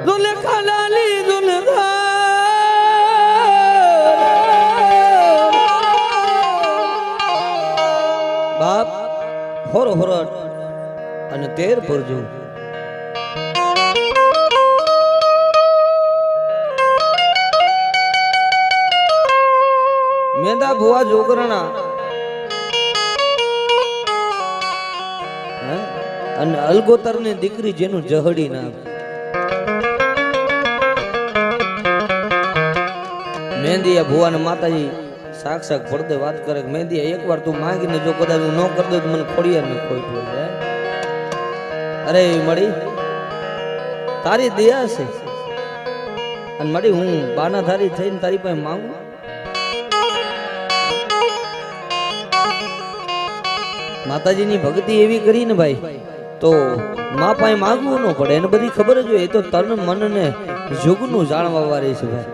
દુલખા લાલી દુલખા બાપ હોર હોરટ અને તેર પરજુ મેંદા ભુવા જોગરણા અને અલગોતર ની દીકરી જેનું જહડી નામ મેંદી ભુવાને માતાજી સાક્ષાત પડદે વાત કરે મેંદી એકવાર તું માંગીને જો કદાચ હું ન કરી દઉં તો મને ખોડિયાર ને ખોટ હોય જાય. અરે મળી તારી દયા છે અને મળી હું બાનાધારી થઈને તારી પાસે માંગુ. માતાજીની ભક્તિ એવી કરી ને ભાઈ તો મા પાસે માંગવું ન પડે એને બધી ખબર જ હોય. એ તો તન મન ને જુગનું જાણવા વાળી છે ભાઈ.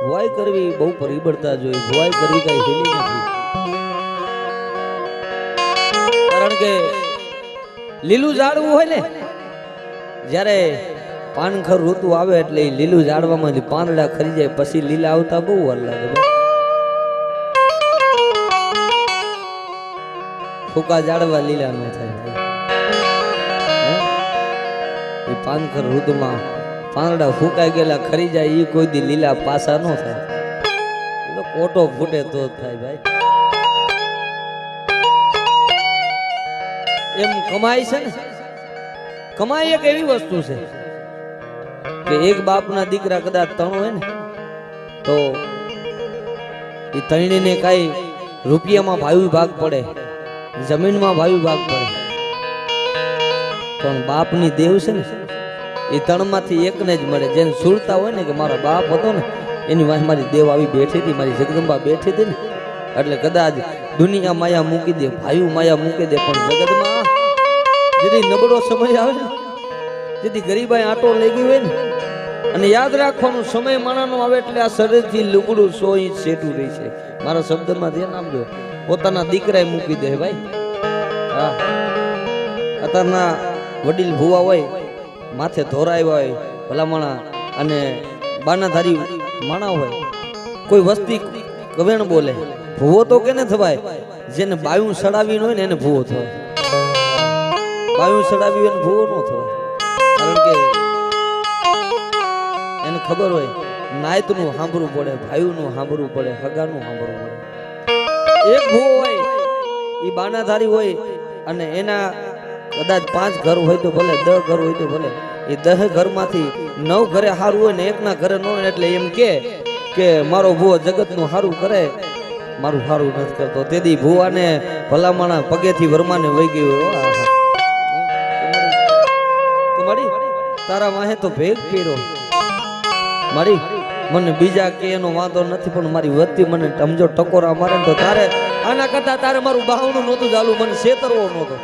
ભુવાઈ કરવી બહુ પરિબળતા જોઈએ. ભુવાઈ કરવી કઈ હેલી નથી. કારણ કે લીલું ઝાડવું હોય ને જ્યારે પાનખર ઋતુ આવે એટલે લીલું ઝાડવામાં પાંદડા ખરી જાય પછી લીલા આવતા બહુ વાર લાગે. ફૂકા ઝાડવા લીલા ન થાય. એ પાનખર ઋતુમાં પાંદડા ફૂકાઈ ગયેલા ખરી જાય એ કોઈ દી લીલા પાસા ન થાય. એ તો કોટો ફૂટે તો જ થાય ભાઈ. એમ કમાઈ છે ને કમાઈ એક એવી વસ્તુ છે કે એક બાપના દીકરા કદાચ ત્રણ હોય ને તો એ ત્રણેયને કઈ રૂપિયામાં ભાઈ ભાગ પડે જમીનમાં ભાઈ ભાગ પડે પણ બાપની દેવ છે ને એ ત્રણમાંથી એકને જ મળે. જેને સુરતા હોય ને કે મારો બાપ હતો ને એની વાંહે મારી દેવ આવી બેઠી હતી મારી જગદંબા બેઠી હતી ને એટલે કદાચ દુનિયા માયા મૂકી દે ભાઈ માયા મૂકી દે પણ જગતમાં જેથી નબળો સમય આવે ને જેથી ગરીબાઈ આટો લઈ ગઈ હોય ને અને યાદ રાખવાનું સમય માણાનો આવે એટલે આ શરીરથી લુગડું 100 ઇંચ સેટું રહી છે. મારા શબ્દમાં ધ્યાન આપજો. પોતાના દીકરાએ મૂકી દે ભાઈ. હા અત્યારના વડીલ ભુવા હોય માથે ધોરાવ્યા હોય ભલામણા અને બાનાધારી માણા હોય કોઈ વસ્તી કવેણ બોલે ભૂવો તો કેને થવાય જેને બાયું સડાવીને હોય ને એને ભૂવો થવાય. બાયું સડાવી હોય ને ભૂવો ન થવાય. કારણ કે એને ખબર હોય નાયતનું સાંભળવું પડે ભાઈનું સાંભળવું પડે હગાનું સાંભળવું પડે. એક ભૂવો હોય એ બાનાધારી હોય અને એના કદાચ 5 ઘર હોય તો ભલે 10 ઘર હોય તો ભલે એ 10 ઘરમાંથી 9 ઘરે સારું હોય ને એકના ઘરે ન હોય એટલે એમ કે મારો ભૂવો જગતનું સારું કરે મારું સારું નથી કરતો. તેથી ભૂવાને ભલામણા પગેથી વર્માને વહી ગયો. મારી તારા વાહે તો ભેગ કર્યો મારી મને બીજા કે એનો વાંધો નથી પણ મારી વતી મને સમજો ટકોરા મારે તો તારે આના કરતા તારે મારું બાવણું નહોતું ચાલુ મને છેતરવો નહોતો.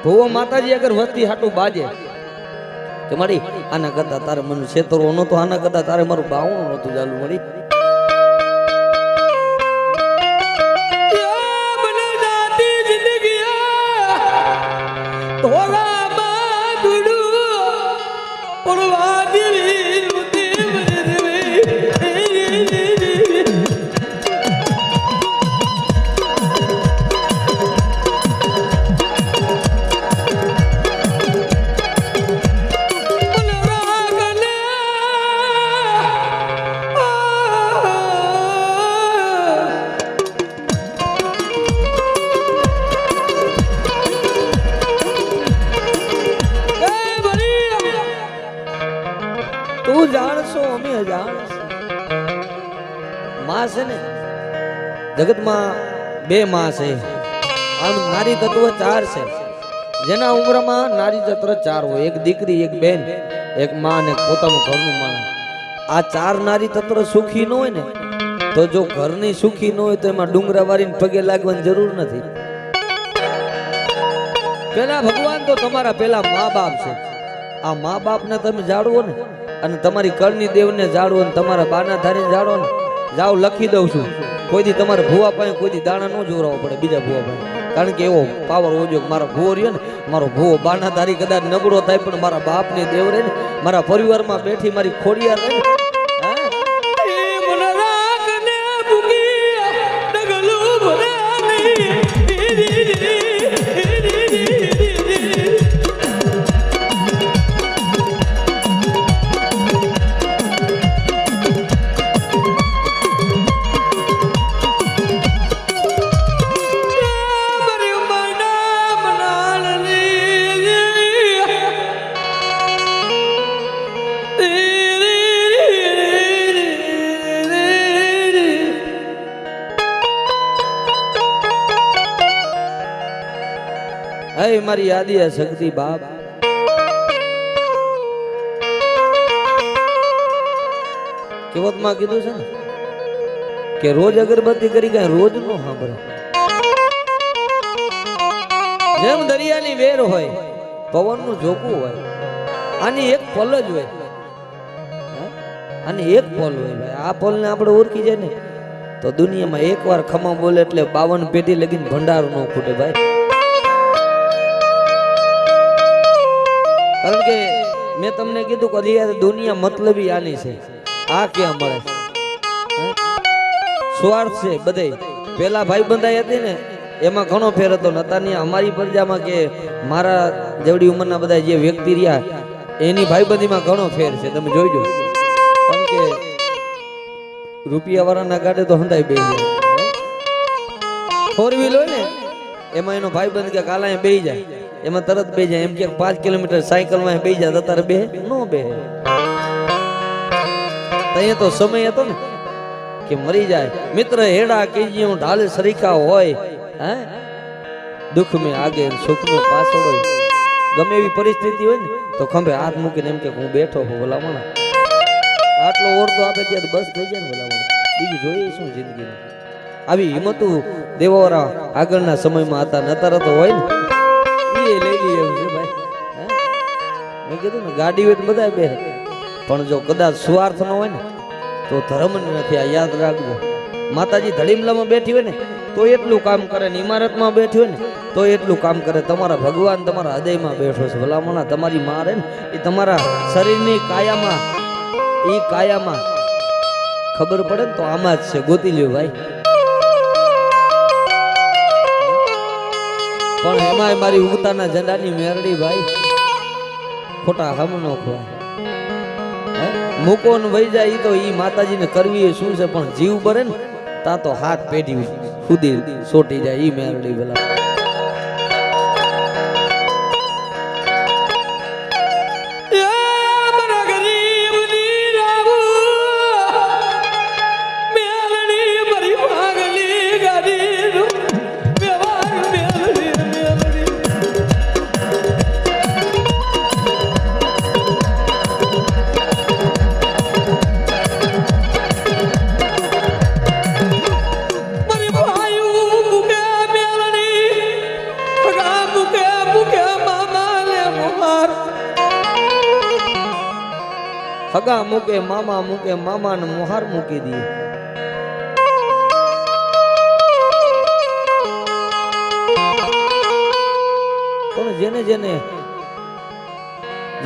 ભૂવો માતાજી અગર વસ્તી હાટું બાજે કે મારી આના કરતા તારે મને છેતરવો નહોતો આના કરતા તારે મારું બાવણું નહોતું ચાલુ મારી. તું જાણશો અમે જાણશો. માં છે ને જગતમાં 2 માં છે. આમ નારી તત્વ 4 છે. જેના ઉંમરમાં નારી તત્વ 4 હોય એક દીકરી એક બેન એક માં અને પોતાનું ઘરનું માણસ. આ 4 નારી તત્વ સુખી ન હોય ને તો જો ઘરની સુખી ન હોય તો એમાં ડુંગરા વારીને પગે લાગવાની જરૂર નથી. પેલા ભગવાન તો તમારા પેલા મા બાપ છે. આ મા બાપને તમે જાળવો ને અને તમારી કળની દેવને જાળવો ને તમારા બાના ધારીને જાળવો ને જાઓ લખી દઉં છું કોઈ દી તમારે ભૂવા પાસે કોઈ દી દાણા ન જોરાવો પડે બીજા ભૂવા પાસે કારણ કે એવો પાવર ઓજો મારો ભૂવો રહ્યો ને, મારો ભૂવો બાનાધારી કદાચ નબળો થાય પણ મારા બાપની દેવ રહે ને, મારા પરિવારમાં બેઠી મારી ખોડિયાર રહે ને. હે મારી યાદી શક્તિ બાપ, કેવતમાં કીધું છે ને કે રોજ અગરબત્તી કરી કઈ રોજ નો સાંભળે. જેમ દરિયાની વેર હોય, પવનનું ઝોકું હોય, આની એક પલ જ હોય, આની એક પલ હોય ભાઈ. આ પલને આપણે ઓળખી જાય ને તો દુનિયામાં એકવાર ખમા બોલે એટલે 52 પેઢી લગીને ભંડારો ન ખૂટે ભાઈ. કારણ કે મેં તમને કીધું કે દુનિયા મતલબી આની છે. આ ક્યાં મળે સ્વાર્થ છે બધે. પેલા ભાઈ બંધાઈ હતી ને એમાં ઘણો ફેર હતો. નતાની અમારી પ્રજામાં કે મારા જેવડી ઉંમરના બધા જે વ્યક્તિ રહ્યા એની ભાઈબંધીમાં ઘણો ફેર છે. તમે જોઈજો. કારણ કે રૂપિયા વાળાના ગાડે તો હંધાઈ બેસી જાય. 4 વ્હીલ હોય ને એમાં એનો ભાઈબંધ કે કાલા બેસી જાય, એમાં તરત બે જાય. એમ કે 5 કિલોમીટર સાયકલમાં બે જાય, અત્યારે બે નો બે. અહીંયા તો સમય હતો ને કે મરી જાય. મિત્ર હેડા કેજી ઢાલે સરીખા હોય, હે દુઃખ મેં આગે સુખ મેં પાછળ હોય. ગમે એવી પરિસ્થિતિ હોય ને તો ખંભે હાથ મૂકીને એમ કે હું બેઠો છું ભલામણ. આટલો ઓરતો આપે ત્યારે બસ થઈ જાય ને ભલામણ. બીજું જોઈએ શું જિંદગીમાં? આવી હિંમતું દેવાવાળા આગળના સમયમાં હતા. નતાર તો હોય ને એ લઈ લઈએ એવું છે ભાઈ. મેં કીધું ને ગાડી હોય બધા બે, પણ જો કદાચ સ્વાર્થ ન હોય ને તો ધર્મ નથી. આ યાદ રાખજો. માતાજી ધડીમલામાં બેઠી હોય ને તો એટલું કામ કરે ને ઇમારતમાં બેઠી હોય ને તો એટલું કામ કરે. તમારા ભગવાન તમારા હૃદયમાં બેઠો છે ભલામણા. તમારી માં રે ને એ તમારા શરીરની કાયામાં, એ કાયામાં ખબર પડે ને તો આમાં જ છે. ગોતી લ્યો ભાઈ. પણ એમાંય મારી ઉગતાના ઝંડાની મેરડી ભાઈ ખોટા હમ નો ખવાય. મૂકો ને વહી જાય ઈ તો ઈ માતાજીને કરવી શું છે, પણ જીવ બરે ને તા તો હાથ પેઢી સુધી સોટી જાય ઈ મેરડી ભલા. હગા મૂકે મામા મૂકે, મામા ને મોહાર મૂકી દે. પણ જેને જેને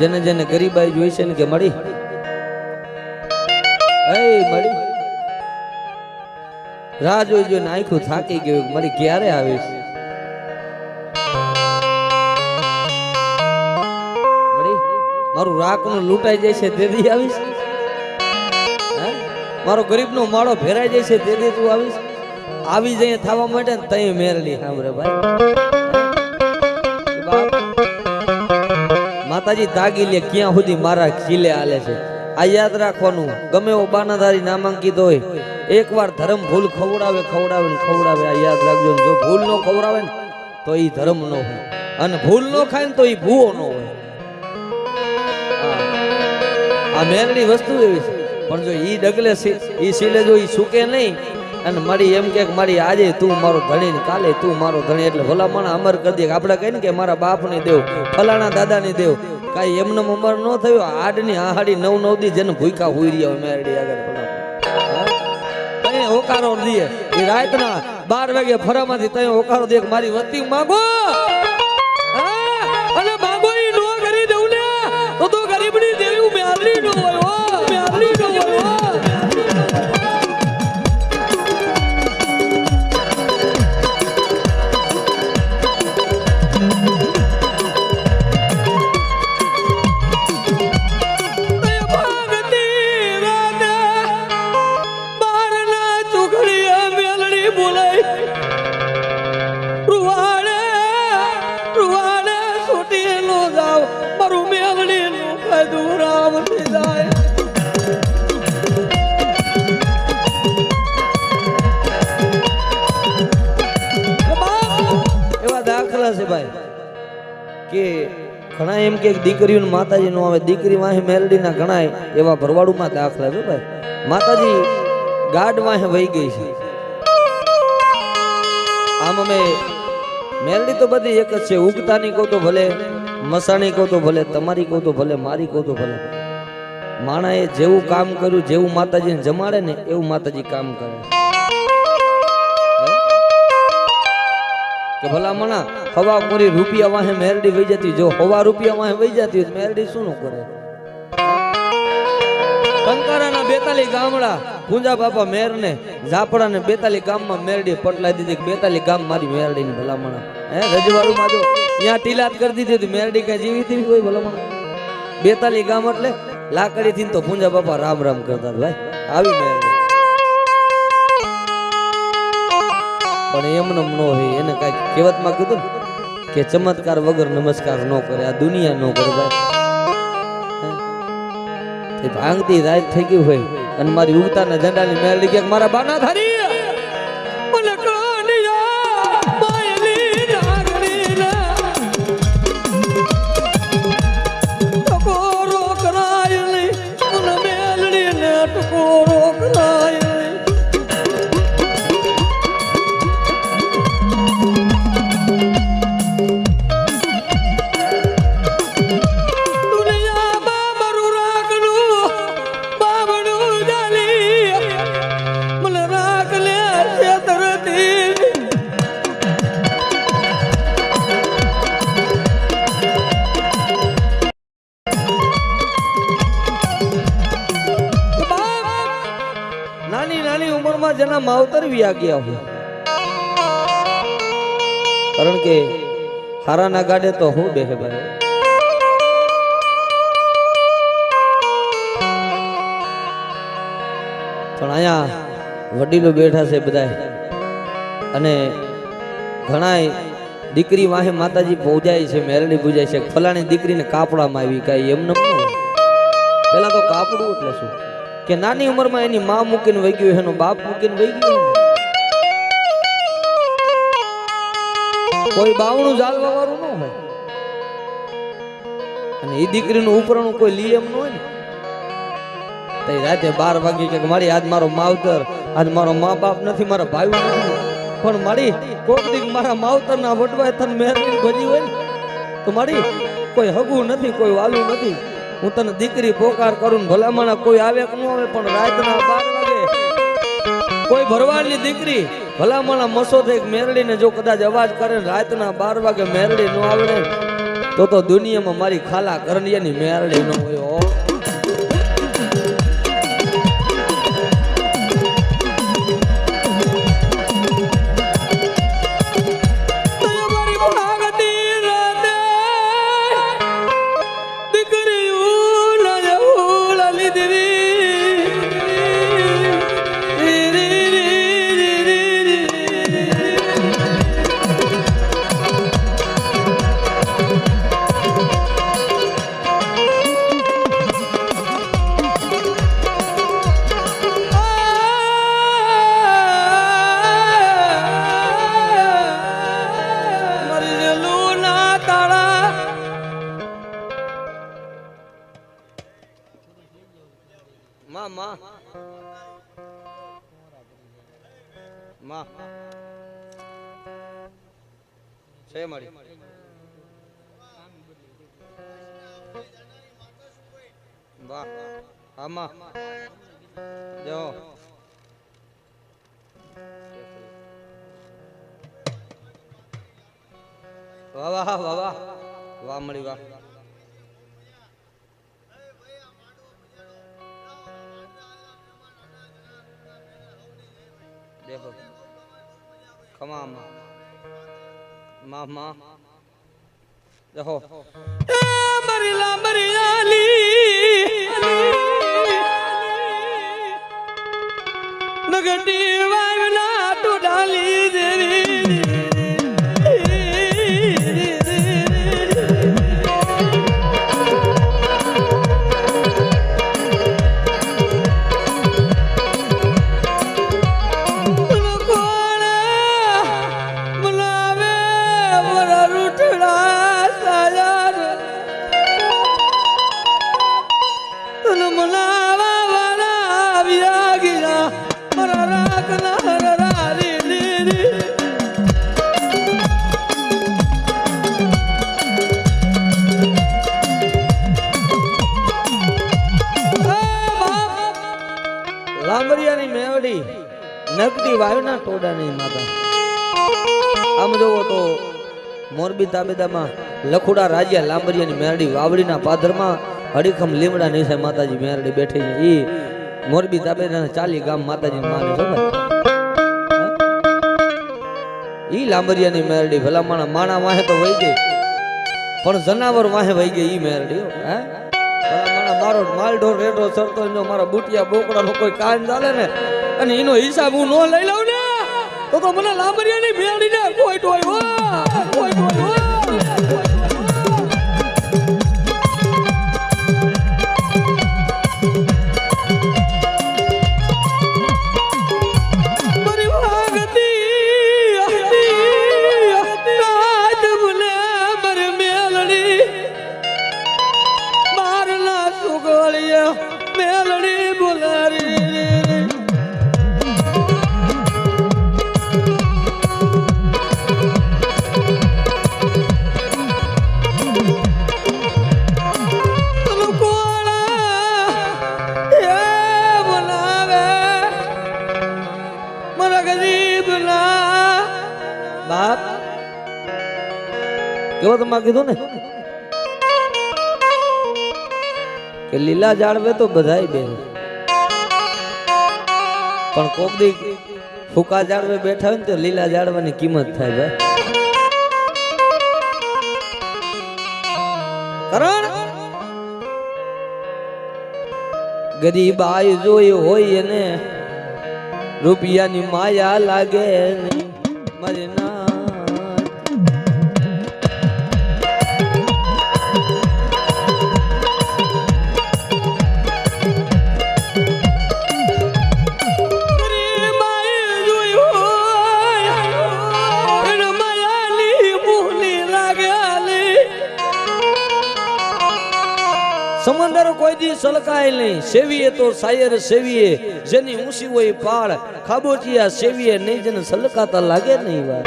જેને જેને ગરીબાઈ જોઈ છે ને કે મળી મળી રાહ જોઈ જોઈને આખું થાકી ગયું મારી ક્યારે આવીશ. મારું રાખનું લૂંટાઈ જાય છે તેથી આવીશ. મારો ગરીબનો માળો ભેરાઈ જાય છે તેથી તું આવીશ. આવી જઈએ થવા માટે ને તઈ મેરડી સાંભળે ભાઈ. માતાજી તાગી લે ક્યાં સુધી મારા ખીલે આલે છે. આ યાદ રાખવાનું. ગમે એવો બાનાધારી નામાંકિત હોય એકવાર ધર્મ ભૂલ ખવડાવે ખવડાવે ને ખવડાવે. આ યાદ રાખજો. જો ભૂલ નો ખવડાવે ને તો ઈ ધર્મ નો હોય, અને ભૂલ નો ખાય ને તો ઈ ભૂવો નો હોય. આ મેરડી વસ્તુ એવી છે. પણ જો ઈ ડગલે ઈ સીલે જો ઈ સુકે નહીં અને મારી એમ કે મારી આજે તું મારો ધણી ને કાલે તું મારો ધણી, એટલે ભલામણ અમર કરી દે. આપણે કહીએ ને કે મારા બાપ ની દેવ, ફલાણા દાદા ની દેવ, કઈ એમને અમર ન થયો. આડની આહાડી 9 દી જેને ભૂખા હોઈ રહ્યા હોય મેરડી આગળ ભલામણ હોકારો દે. એ રાતના 12 વાગે ફરામાંથી તય ઓકારો દેખ મારી વસ્તી માંગો અને માંગો ઈ નો કરી દઉં ને તો ગરીબની દેવી મેલડી નો હોય હો મેલડી નો હોય હો કે ઘણા એમ કે દીકરીઓ માતાજી નો આવે દીકરી વાહે મેલડી ના ઘણા એવા ભરવાડુમાં દાખલા છે ભાઈ માતાજી ગાઢ વાહે વહી ગઈ છે આમ અમે મેલડી તો બધી એક જ છે ઉગતાની કહો તો ભલે મસાણી કહો તો ભલે તમારી કહો તો ભલે મારી કહો તો ભલે માણાએ જેવું કામ કર્યું જેવું માતાજીને જમાડે ને એવું માતાજી કામ કરે કે ભલા મણા હવા પૂરી રૂપિયા વાહે મેરડી વહી જતી જો હવા રૂપિયા વાહે વહી જતી હોય મેરડી શું કરે કંકારાના 42 ગામડા પૂંજા બાપા મેર ને ઝાપડા ને 42 ગામમાં મેરડી પટલાઈ દીધી 42 ગામ મારી મેરડી ની ભલા મણા રજવાડું માં જો ત્યાં ટીલાત કરી દીધી હતી મેરડી કઈ જીવી હતી કોઈ ભલા મણા 42 ગામ એટલે લાકડી થી તો પૂંજા બાપા રામ રામ કરતા ભાઈ આવી મેરડી પણ એમને નો હોય એને કઈ કહેવતમાં કીધું કે ચમત્કાર વગર નમસ્કાર ન કરે આ દુનિયા ન કરે ભાઈ ભાંગતી રાત થઈ ગઈ હોય અને મારી ઉગતાના ઝંડાની મેળડી કે મારા બાના ધારી મને કાનિયા માયલી નાગરીના ટકોરો કરાય લઈ મને મેળડીને ટકોરો કરાય જેના માવતર વ્યા ગયા હોય કારણ કે હારાના ગાડે તો હું બેહે ભાઈ પણ અહીંયા વડીલો બેઠા છે બધા અને ઘણા દીકરી વાહે માતાજી પૂજાય છે મેરડી પૂજાય છે ફલાણી દીકરીને કાપડામાં આવી કઈ એમને પેલા તો કાપડું એટલે શું કે નાની ઉંમરમાં એની માં મૂકીને વહી ગયું એનો બાપ મૂકીને વહી ગયો કોઈ બાવણું જાળવા વાળું ન હોય અને એ દીકરીનું ઉપરણું કોઈ લી એમ ન હોય ને તો રાતે 12 વાગે કે મારી આજ મારો માવતર આજ મારો મા બાપ નથી મારા ભાઈ નથી પણ મારી કોક દીક મારા માવતર ના વડવાય તને મેરડી ભજી હોય ને તો મારી કોઈ હગું નથી કોઈ વાલું નથી હું તને દીકરી પોકાર કરું ભલામણા કોઈ આવે કે ન આવે પણ રાતના 12 વાગે કોઈ ભરવાડની દીકરી ભલામણા મસો થઈ મેરડીને જો કદાચ અવાજ કરે રાતના 12 વાગે મેરડી ન આવડે તો દુનિયામાં મારી ખાલા કરણિયાની મેરડી ન હોય માં છે મારી વાહ આમાં જો વાહ વાહ વાહ વાહ વાહ મળી વાહ देखो खमा माँ देखो मरिला मरियाली नगटी वावना तो डाली देवी લાંબરિયાની મેવડી નકડી વાયુના ટોડાની માતા આમ જોવો તો મોરબી તાબેદામાં લખુડા રાજ્યા લાંબરિયાની મેરડી વાવડીના પાદરમાં હડીખમ લીમડા નીચે માતાજી મેરડી બેઠી છે ઈ મોરબી તાબેદાના 40 ગામ માતાજી માને છે ભાઈ ઈ લાંબરિયાની મેરડી ભલા માણા વાહે તો વહી ગઈ પણ જનાવર વાહે વહી ગઈ ઈ મેરડી હે મારો માલઢોર રેડો સરતો એનો મારા બુટિયા બોકડાનો કોઈ કાન ચાલે ને અને એનો હિસાબ હું ન લઈ લઉં ને તો મને લાંબરિયાની મેળીને કોઈ ટોય કોઈ ટોય મેલડી બોલારી બાપ કેવો તમે કીધું ને કે લીલા જાળવે તો બધાય બે પણ કોક દી ફૂકા જાળવે બેઠા હોય ને તો લીલા જાળવાની કિંમત થાય ભાઈ કરણ ગરીબ આય જોઈ હોય એને રૂપિયાની માયા લાગે નહીં મારી ના સમંદર કોઈ દી સલકાય નહીં સેવીએ તો શાયર સેવીએ જેની ઊંચી હોય પાળ ખાબોચિયા સેવીએ નહીં જેને સલકાતા લાગે નહીં વાત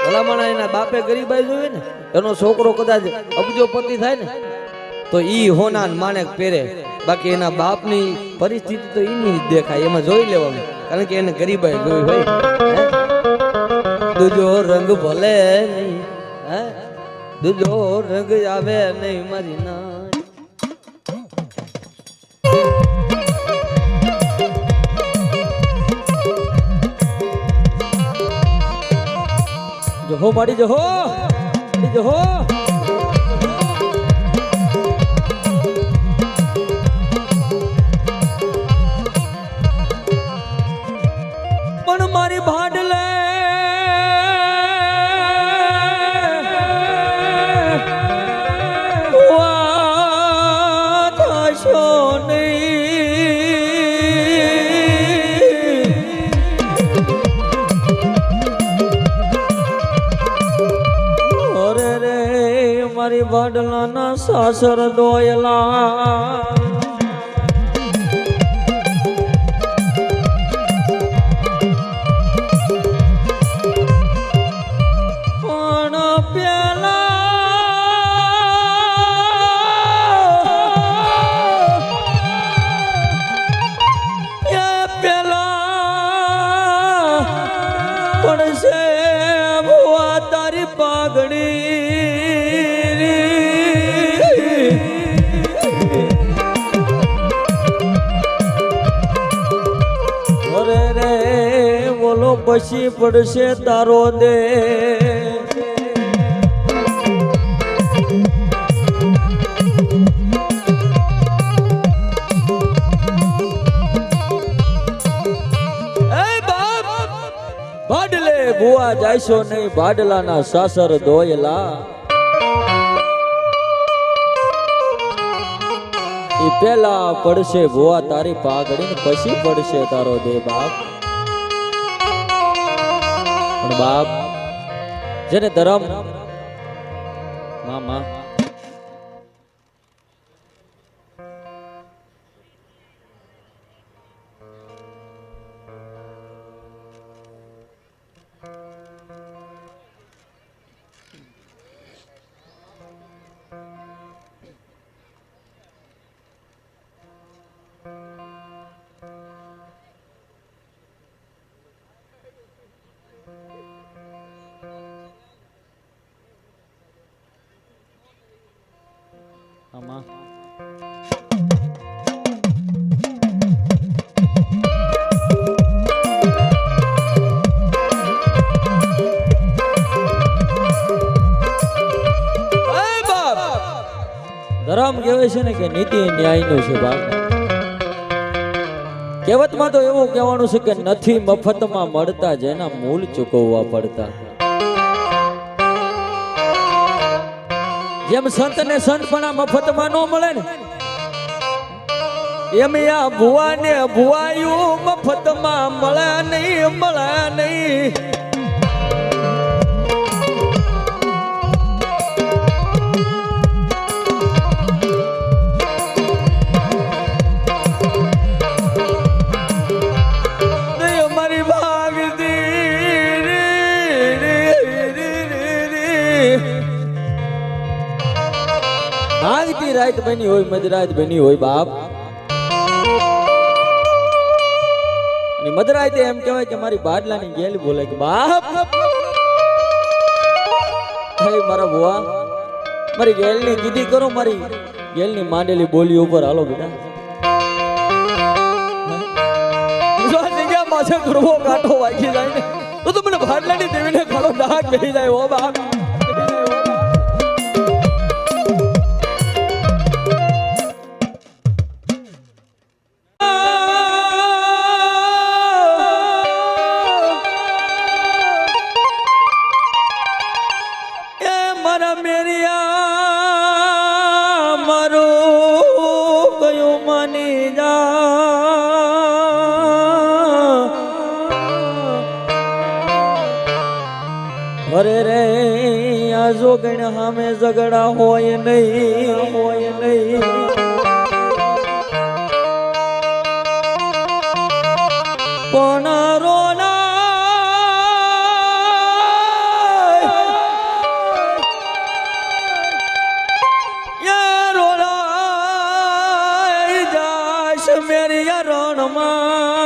ભલામણા એના બાપે ગરીબાઈ જોવે ને એનો છોકરો કદાચ અબજોપતિ થાય ને તો ઈ હોના માણેક પહેરે બાકી એના બાપની પરિસ્થિતિ તો એની જ દેખાય એમાં જોઈ લેવાનું કારણ કે એને ગરીબાઈ જોઈ હોય દૂજો રંગ ભલે નહીં હે દૂજો રંગ આવે નહીં મારી ના જહો માડી જહો જહો પણ મારી ભાડલે મારી ભાડલાના સાસર દોયલા પણ પેલા પડશે પાઘડી અરે રે બોલો પછી પડશે તારો દે ભાડલે ભુવા જાયશો નહીં ભાડલાના સાસર ધોયેલા ઈ પેલા પડશે ભુવા તારી પાઘડી પછી પડશે તારો દે બાપ પણ બાપ જેને ધર્મ મામા મામા ધર્મ કહેવાય છે ને કે નીતિ ન્યાયનું છે બાપ કહેવતમાં તો એવું કહેવાનું છે કે નથી મફતમાં મળતા જેના મૂળ ચૂકવવા પડતા જેમ સંત ને સંતપણા મફતમાં ન મળે ને એમ આ ભુવા ને ભુવાયું મફતમાં મળે નહીં ભાગતી રાત બની હોય મધરાત બની હોય બાપ અને મધરાતે એમ કહેવાય કે મારી બાદલાની ગેલ બોલે કે બાપ હે મારા ભુવા મારી ગેલની કીધી કરો મારી ગેલની માંડેલી બોલી ઉપર હાલો બેટા જો જગ્યા માથે કરવો કાંટો વાગી જાય ને તો મને બાદલાની દેવીને ખાડો ડાક બેહી જાય હો બાપ અરે રે આ જોગણ સામે ઝઘડા હોય નહીં પણ રોના જાશ મેરી રણમાં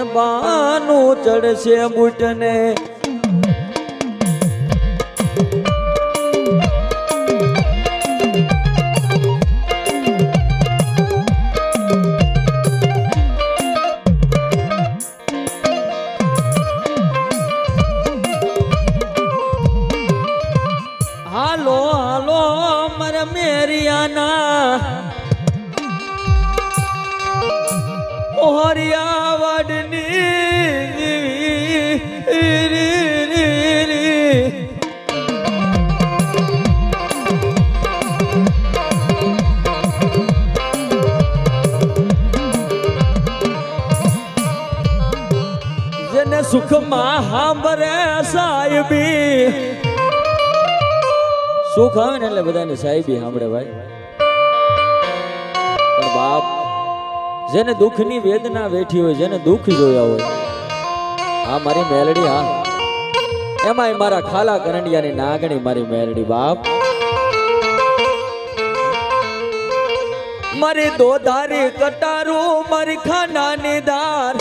બાનું ચડશે બુટને હાલો હાલો મારા મેરિયાના ઓહરિયા વાડની જેને સુખમાં સાંભળે સાહેબી સુખ આવે ને એટલે બધાને સાહેબી સાંભળે ભાઈ પણ બાપ જેને દુઃખની વેદના વેઠી હોય જેને દુઃખ જોયા હોય આ મારી મેલડી હા એમાંય મારા ખાલા કરંડિયાની નાગણી મારી મેલડી બાપ મારી દો ધારી કટારું મારી ખાનાની દાર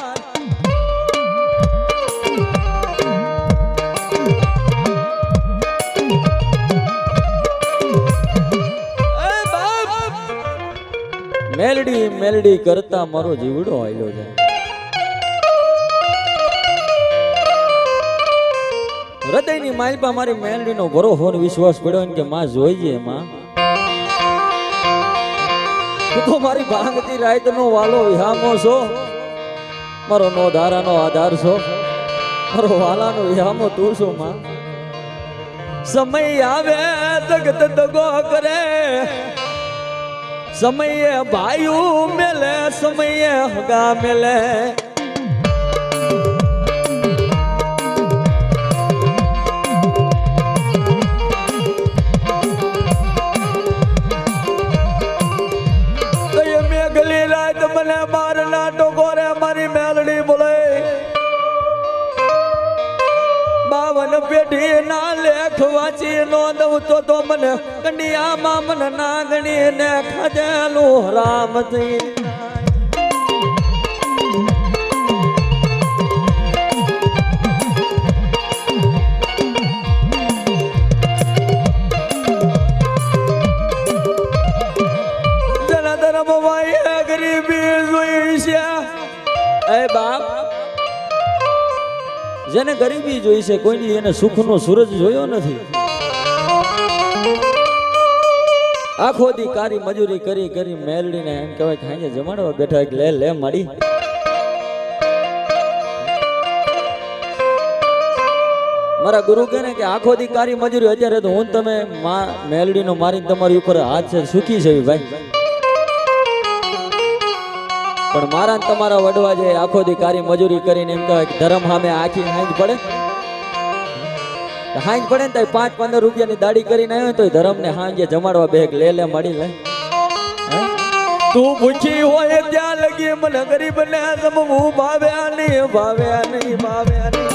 મેલડી મેલડી કરતા મારો જીવડો આયલો છે હૃદયની માલપા મારી મેલડીનો ભરોસો ને વિશ્વાસ પડ્યો ને કે માં જોઈએ માં તું તો મારી ભાંગતી રાતનો વાલો વિહામો છો મારો નો ધારાનો આધાર છો મારો વાલાનો વિહામો તું છો માં સમય આવે જગત દગો કરે સમયે ભાઈયું મેલે સમયે હગા મેલે મેઘલી રાત મને મારના ટોકોરે મારી મેલડી બોલે 52 પેઢી ના લેખ વાંચી નો દઉં તો મને કંડિયામાં મને નાગણી ને ખાધેલું રામજી જના ધર્મ ભાઈ ગરીબી જોઈ છે એ બાપ જેને ગરીબી જોઈ છે કોઈની એને સુખનો સૂરજ જોયો નથી આખો દી કારી મજૂરી કરી કરી મેલડીને એમ કહેવાય કે હાંજે જમાડવા બેઠા એક લે લે માડી મારા ગુરુ કહે ને કે આખો દી કારી મજૂરી અત્યારે તો હું તમે મેલડીનો મારીને તમારી ઉપર હાથ છે સુખી છે ભાઈ પણ મારા તમારા વડવા જે આખો દી કારી મજૂરી કરીને એમ કહેવાય કે ધર્મ સામે આખી હાંજ પડે ને તો 5-15 રૂપિયાની દાડી કરીને આવ્યો તો ધર્મ ને હાંજે જમાડવા બેગ લે લે મળી લે તું પૂછી હોય ત્યાં લગી મને ગરીબ ને જમવું ભાવ્યા નહીં ભાવ્યા નહીં ભાવ્યા નહીં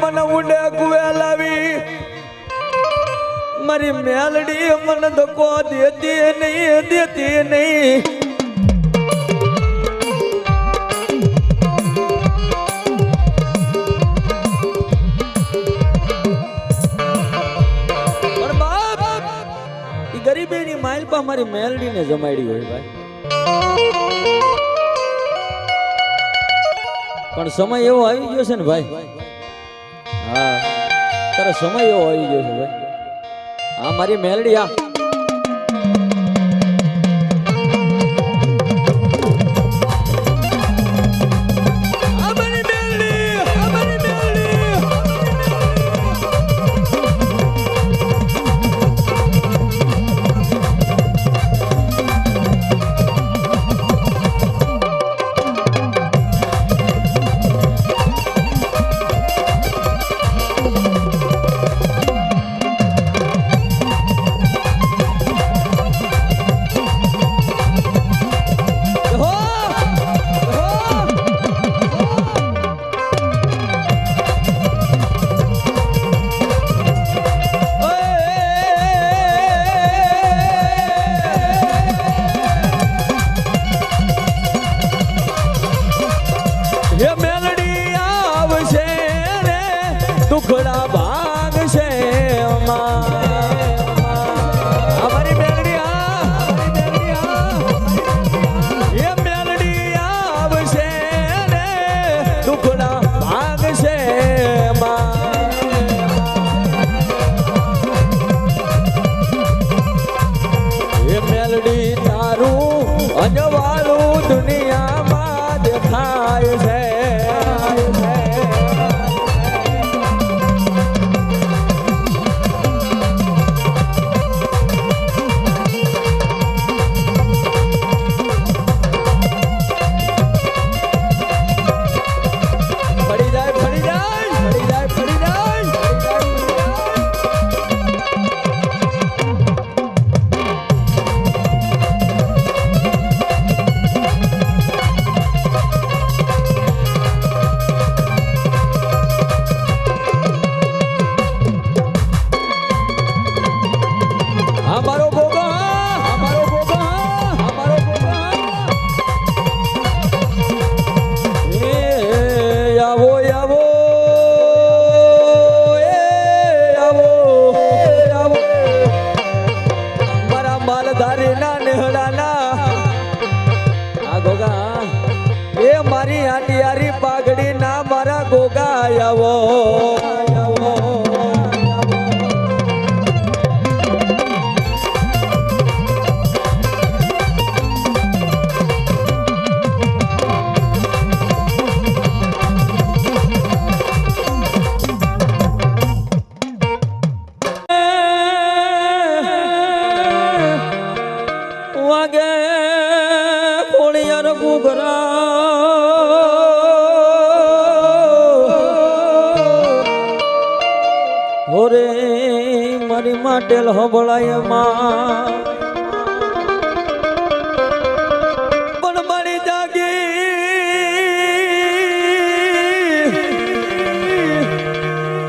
મને ઉડે કુવે લાવી મારી મેલડી મને ધક્કો દેતી નહીં પણ બાપ ઈ ગરીબીની માલપા મારી મેલડીને જમાડી હોય ભાઈ પણ સમય એવો આવી ગયો છે ને ભાઈ હા તારો સમય એવો આવી ગયો છે ભાઈ હા મારી મેલડી આ દુખડા ભાગ છે અમારી મેલડી એ મેલડી આવશે ને દુખડા ભાગ છે એ મેલડી તારું અજવાળું દુનિયામાં દેખાય છે આટિયારી પાઘડી ના મારા ગોગા આવો વાગે કોળિયાર ગુગરા હોરે મારી માટેલ હબળાય માં પણ મારી જાગી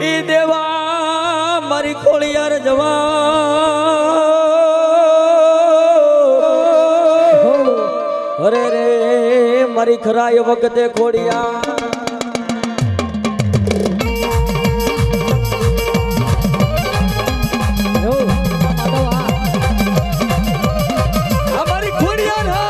ઈ દેવા મારી કોળિયાર જવા અરે રે મારી ખરાય વખતે ખોડિયા અમારી ખોડિયા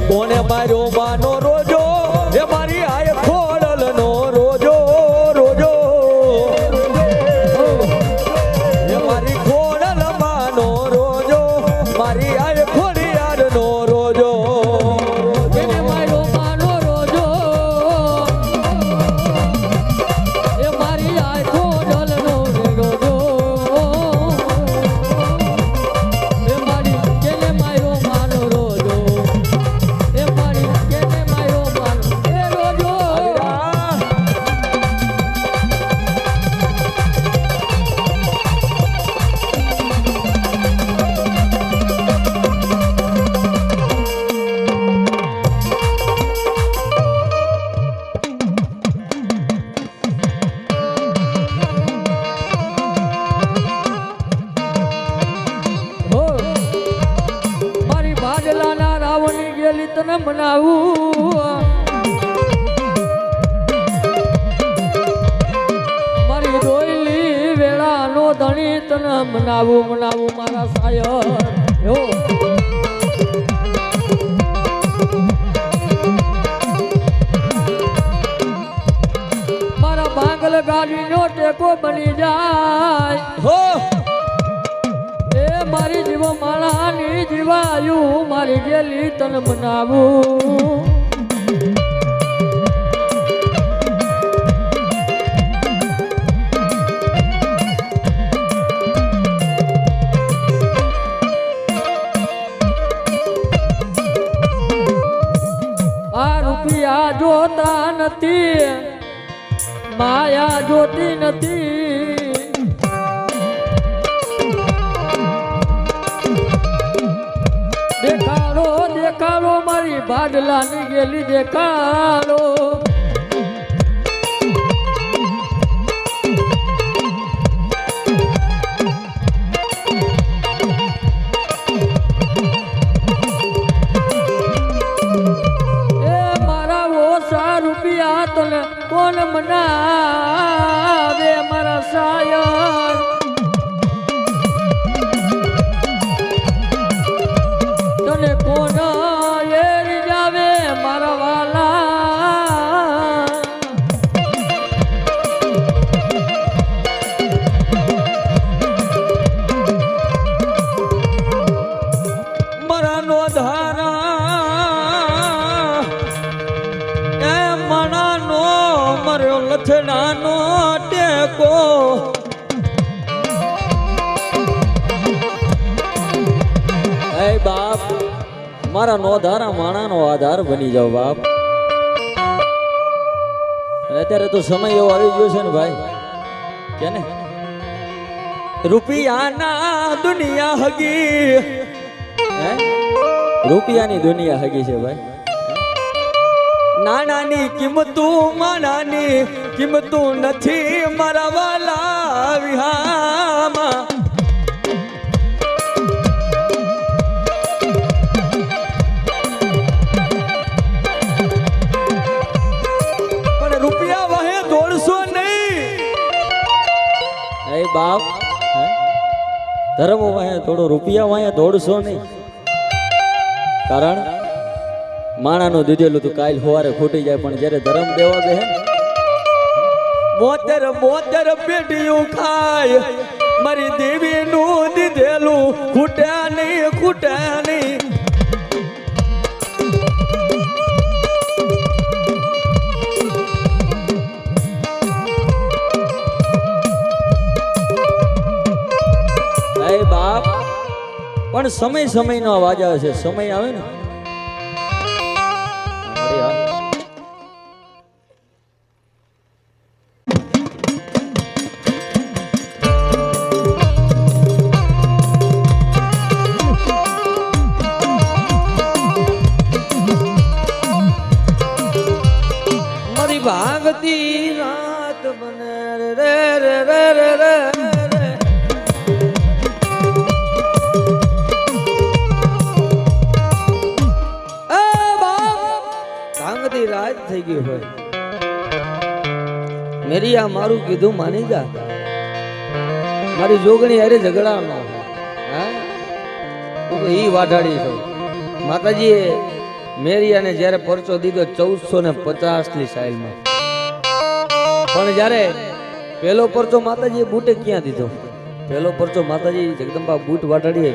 કોને માર્યો માનો રોજો એ મારી આય ખોડલ નો રોજો રોજો એ મારી ખોડલ માનો રોજો મારી આય ખોડિયાર નો રોજો એને માર્યો માનો રોજો એ મારી આય ખોડલ નો રોજો એ મારી એને માર્યો માનો રોજો તને મનાવું મારી રોયલી વેળાનો ધણી તને મનાવું મનાવું મારા સાયર એવો મારા ભાંગલ ગાડીનો ટેકો બની જાય હો મારી જીવો માળાની જીવાયું મારી ગેલી તન બનાવું આ રૂપિયા જોતા નથી માયા જોતી નથી દેખાડો મારી ભાડલાની ગેલી દેખાડો એ મારા ઓછા રૂપિયા તને કોણ મનાવે મારા સાયર તને કોણ એરી જાવે મારા વાલા મારા નો ધારા એ મણાનો મર્યો લથડાનો ટેકો એ બાપ મારા નો ધારા માણાનો આધાર બની જાવ બાપ અત્યારે તો સમય એવો આવી ગયો છે ને ભાઈ કે ને રૂપિયાના દુનિયા હગી હે રૂપિયાની દુનિયા હગી છે ભાઈ નાનાની કિંમતું માનાની કિંમતું નથી મારા વાલા વિહામાં ધર્મ વાંહે થોડો રૂપિયા વાંહે દોડશો નહીં, કારણ માણાનું દીધેલું તું કાલ સવારે ખૂટી જાય, પણ જ્યારે ધર્મ દેવા બે મોતર મોતર પેટીયું ખાય, મારી દેવીનું દીધેલું ખૂટ્યા નહીં, ખૂટ્યા નહીં. બાપ પણ સમય સમયનો અવાજ આવે છે, સમય આવે ને મારી ભાગતી રાત બને રે રે રે રે રે રાત થઈ ગઈ હોય. મેરી આ મારું કીધું માની જા, મારી જોગણી અરે ઝઘડા નો ઈ વાઢાડી છું. માતાજીએ મેરિયાને જ્યારે પરચો દીધો 1450 ની સાલમાં, પણ જ્યારે પહેલો પરચો માતાજીએ બૂટે ક્યાં દીધો? પહેલો પરચો માતાજી જગદંબા બૂટ વાઢાડીએ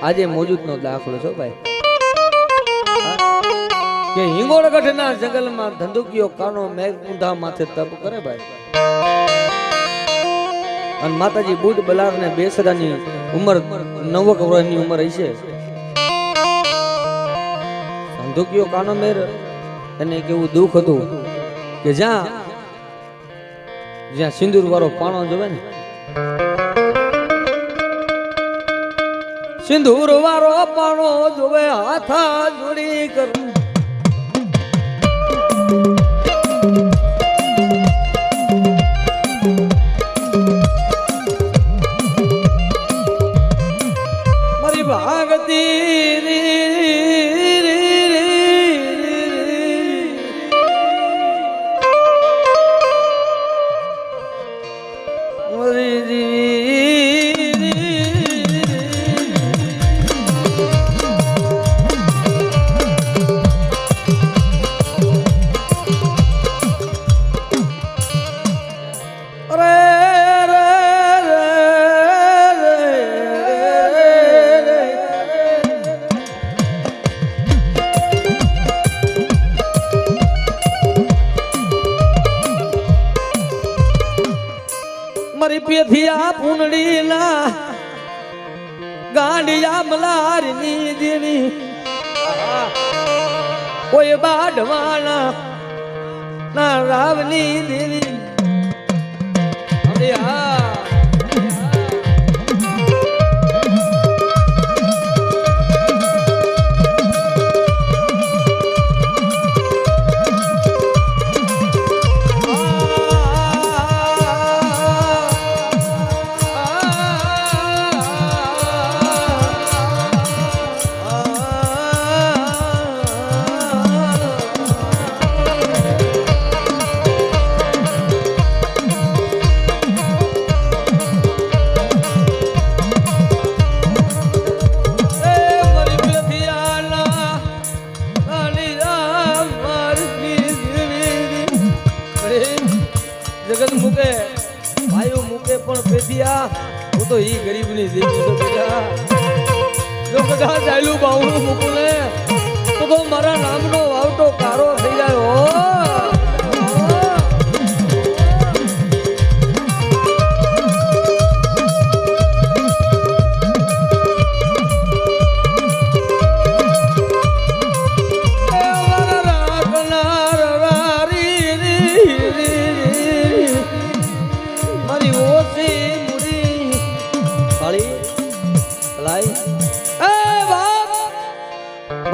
આજે મોજૂદનો દાખલો છો ભાઈ. કે હિંગોળગઢના જંગલમાં ધંધુકીઓ કાનો મેઘ ઊંધા માથે તપ કરે ભાઈ, અને માતાજી બુટ બલારને બેસરાની ઉંમર 9 વર્ષની ઉંમર હશે. ધંધુકીઓ કાનો મેર એને એક એવું દુઃખ હતું કે જ્યાં સિંદૂર વાળો પાણો જોવે ને, સિંદૂર વાળો પાણો જોવે હાથા જોડી કર. મારી ભાગતી મારી પેથિયા પૂનડીના ગાંડિયા મલારની દેવી, કોઈ બાઢવાના ના રાવની દેવી. જગત મૂકે ભાઈઓ મૂકે પણ પેધિયા હું તો ઈ ગરીબની દેવી તો બેટા, જો કદાચ ચાલ્યું બાવળું મૂકું ને તો મારા નામનો વાવટો કારો થઈ જાય.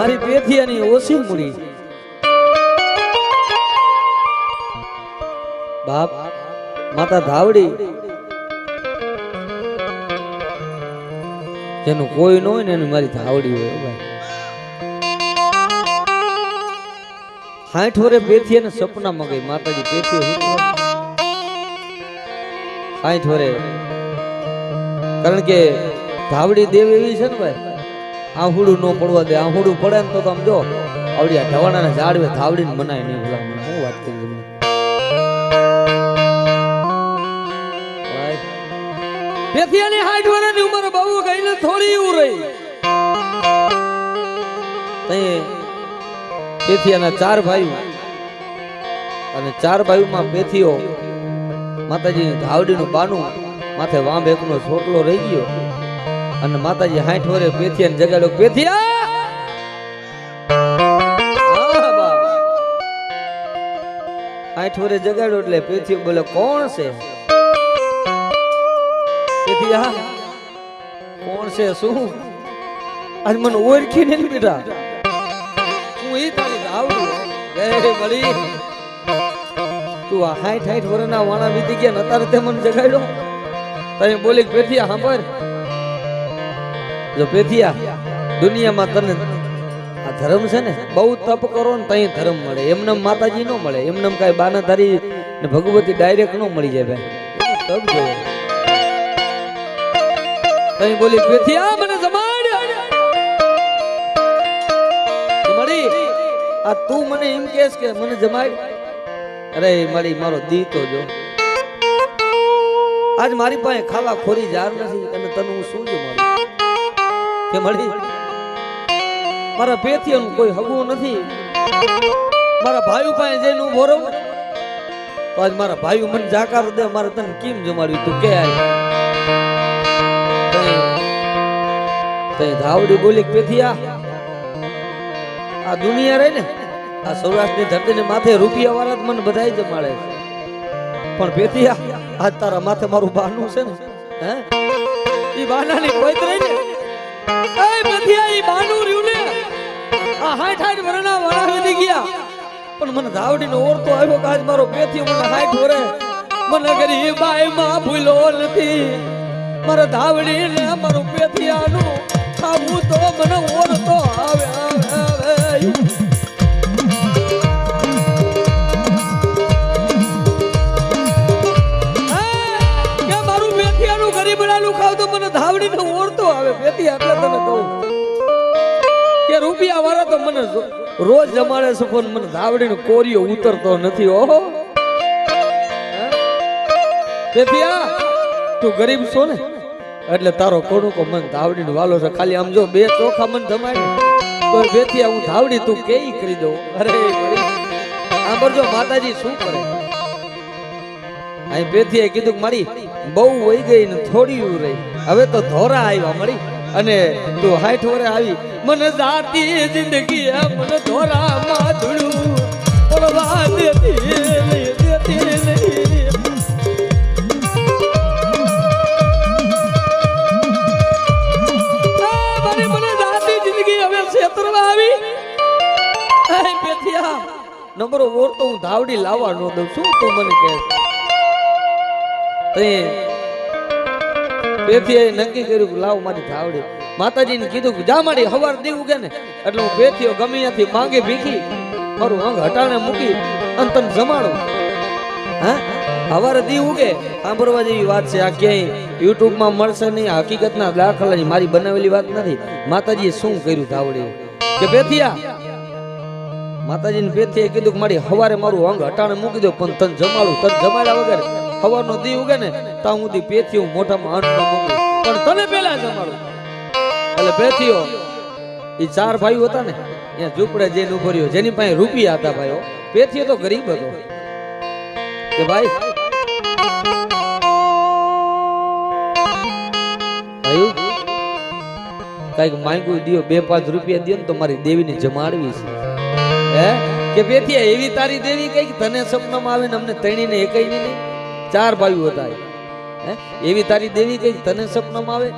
મારી પેથિયાની ઓછી મૂડી બાપ માતા ધાવડી, જેનું કોઈ ન હોય ને એની મારી ધાવડી હોય ભાઈ. 60 વર્ષે પેથિયાને સપનામાં ગઈ માતાજી પેથિયો 60 વર્ષે, કારણ કે ધાવડી દેવ એવી છે ને ભાઈ, આહુડું ન પડવા દે. આહુડું પડે ને તો તમે જો આવડિયા ઢવાણાના ઝાડવે ધાવડીને મનાય નહીં. ભલામણ હું વાત કરી તમને પેથિયાની 60 વર્ષની ઉંમર બહુ ગઈ ને થોડી એવું રહી. તઈ પેથિયાના 4 ભાઈઓ અને 4 ભાઈઓમાં પેથિયો માતાજીની ધાવડીનું બાનું માથે વાંભ એકનો છોટલો રહી ગયો અને માતાજી 60 વર્ષે પેથિયાને જગાડ્યો. પેથિયા 60 વર્ષે જગાડ્યો એટલે પેથિયો બોલે કોણ છે? પેથિયા કોણ છે? શું આજ મને ઓળખી નહીં બેટા? હું ઈ તારી ધાવડી ગઈ મળી. તું આ 60 વર્ષના વાણા વીતી ગયા ને અત્યારે તે મને જગાડ્યો? તને બોલી પેથિયા સાંભળ, જો પેથિયા દુનિયામાં તને આ ધર્મ છે ને બહુ તપ કરો ને તઈ ધર્મ મળે. એમને માતાજી નો મળે, એમને કઈ બાનાધારી ને ભગવતી ડાયરેક્ટ નો મળી જાય ભાઈ. તપ જોવે. તઈ બોલી પેથિયા મને જમાડ મળી. આ તું મને એમ કહેશ કે મને જમાડ? અરે મારી મારો દી તો જો આજ મારી પાસે ખાવા ખોરી જાર નથી અને તને હું શું જમાડું કે મળી? મારા પેથિયાનું કોઈ હગું નથી. મારા ભાઈઓ પાસે જઈને ઉભો રહું ને તો આજ મારા ભાઈઓ મને જાકાર દે. મારે તને કેમ જમાડ્યું તું કે? તઈ ધાવડી બોલી પેથિયા આ દુનિયા રહી ને આ સૌરાષ્ટ્રની ધરતીને માથે રૂપિયા વાળા જ મને બધાય જમાડે છે. પણ પેથિયા આજ તારા માથે મારું બાનું છે ને, હે ઈ બાનાની કોઈ રહી ને એ પેથિયા ઈ બાનું રહ્યું ને આ 60 વર્ષના વાળા વીતી ગયા પણ મને ધાવડીનો ઓરતો આવ્યો કે આજ મારો પેથિયો મને 60 વર્ષે મને ગરી બાઈ માં ભૂલો નથી. મારા ધાવડીને મારું પેથિયાનું ખાવું તો મને ઓરતો આવે આવે. ધાવડીને ઓળતો આવે પેથિયા. એટલે તને કહું કે રૂપિયા વાળા તો મને રોજ જમાડે છે પણ મને ધાવડીનો કોરિયો ઉતરતો નથી. ઓહો પેથિયા તું ગરીબ છો ને એટલે તારો કોણુકો મન ધાવડીનો વાલો છે. ખાલી આમ જો 2 ચોખા મન જમાડે તો પેથિયા હું ધાવડી તું કેઈ કરી દઉં. અરે સાંભળજો માતાજી શું કરે. અહીં પેથિયાએ કીધું કે મારી બહુ વહી ગઈ ને થોડી રહી, હવે તો ધોરા આવ્યા મળી અને તું 60 વર્ષે આવી. મને જાતી જિંદગી મને ધોરા માં ધૂળું પડવા દેતી નહીં. મને જાતી જિંદગી હવે ક્ષેત્રમાં આવી. પેથિયા નંબરો ઓર તો હું ધાવડી લાવવા ન દઉં. શું તું મને કહે? પેથિયાએ નક્કી કર્યું લાવ મારી ધાવડી. માતાજીને કીધું કે જા મારી હવાર દી ઉગે ને એટલે હું પેથિયો ગમે ત્યાંથી માંગે ભીખી મારું અંગ હટાણે મૂકી અને તને જમાડું. હા હવારે દી ઉગે સાંભળવા જેવી વાત છે. આ ક્યાંય યુટ્યુબમાં મળશે નહીં. હકીકતના દાખલાની મારી બનાવેલી વાત નથી. માતાજીએ શું કર્યું ધાવડી કે પેથિયા માતાજીને પેથિયાએ કીધું કે મારી હવારે મારું અંગ હટાણે મૂકી દો પણ તને જમાડું. તને જમાડ્યા વગર હવારનો દી ઉગે ને તા હું દી પેથિયો મોઢામાં અન્ન ન મૂકું પણ તને પેલા જમાડું. એટલે પેથિયો એ 4 ભાઈઓ હતા ને ત્યાં ઝૂંપડે જઈને ઉભો રહ્યો. જેની પાસે રૂપિયા હતા ભાઈઓ. પેથિયો તો ગરીબ હતો કે ભાઈ કઈક માંગ્યું દિયો 2-5 રૂપિયા દિયો ને તો મારી દેવીને જમાડવી છે. હે કે પેથિયા એવી તારી દેવી કઈક તને સપનામાં આવે ને અમને તણીને એકઈ નહીં. 4 ભાઈઓ હતા. હે એવી તારી દેવી કઈ તને સપનામાં આવે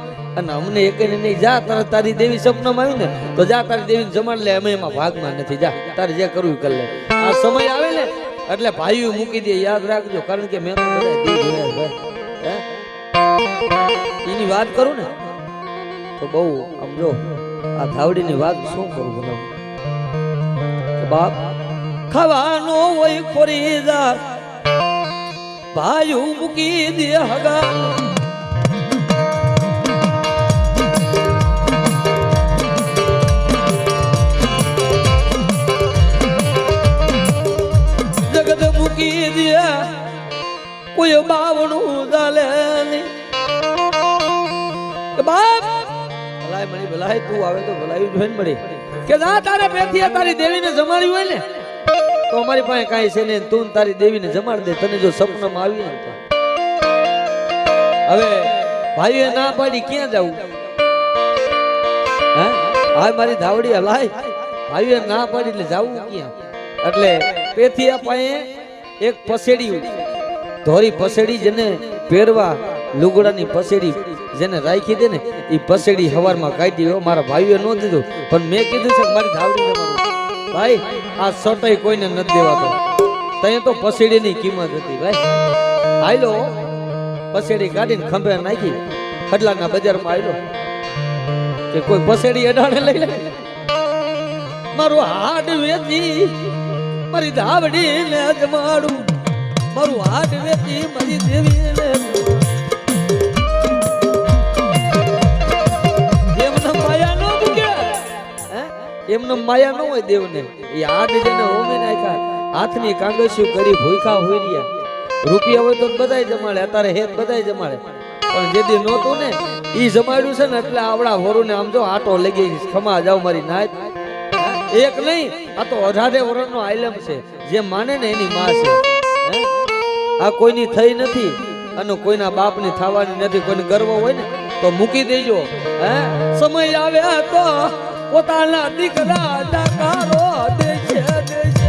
અને અમને એકઈને નહીં. જા તારી દેવી સપનામાં આવી ને તો જા તારી દેવીને જમાડ લે. અમે એમાં ભાગમાં નથી. જા તારે જે કરવું કરી લે. આ સમય આવે ને એટલે ભાઈઓ મૂકી દે. યાદ રાખજો કારણ કે મેં તો બધા દી જોયા ભાઈ. એની વાત કરું ને તો બહુ આમ જો આ ધાવડીની વાત શું કરું બોલો કે બાપ ખાવાનો હોય ખોરી જા ભાઈઓ મૂકી દે હગા લાય તું આવે તો ભલાવી જોઈને મળી કે ના તારે પેથી તારી દેવીને જમાડી હોય ને તો અમારી પાસે કાંઈ છે ને તું તારી દેવીને જમાડ દે તને જો સપનામાં આવી ને તો હવે ભાઈએ ના પાડી ક્યાં જવું હે હા મારી ધાવડી હલાય ભાઈએ ના પાડી એટલે જવું ક્યાં એટલે પેથિયા પાસે એક પસેડી ધોરી પસેડી જેને પહેરવા લુગડાની પસેડી જેને રાખી દે ને એ પસેડી હવારમાં કાઢી મારા ભાઈએ ન દીધું પણ મેં કીધું છે મારી ધાવડી ભાઈ આ સટાઈ કોઈને નથી દેવાતો ત્યાં તો પસેડીની કિંમત હતી ભાઈ આયલો પસેડી કાઢીને ખંભે નાખી ખડલાના બજારમાં આયલો કે કોઈ પસેડી અડાણે લઈ લે મારું હાડ વેચી મારી ધાવડીને જમાડું મારું હાડ વેચી મારી દેવીને એમને માયા ન હોય દેવને એ હાડ જેને હોમે નાખ્યા હાથની કાંગસ્યું કરી ભૂખા હોઈરિયા રૂપિયા હોય તો બધાય જમાડે અત્યારે હેત બધાય જમાડે પણ જેદી નહોતું ને ઈ જમાડ્યું છે ને એટલે આવડા હોરું ને આમ જો આટો લગી ખમા જાવ મારી નાચ એક નહીં આ તો 18 વર્ષનો આઈલમ છે જે માને ને એની માં છે આ કોઈની થઈ નથી અને કોઈના બાપની થવાની નથી કોઈને ગર્વ હોય ને તો મૂકી દેજો હે સમય આવે તો પોતાના દીકરા દાકારો દેશે દેશે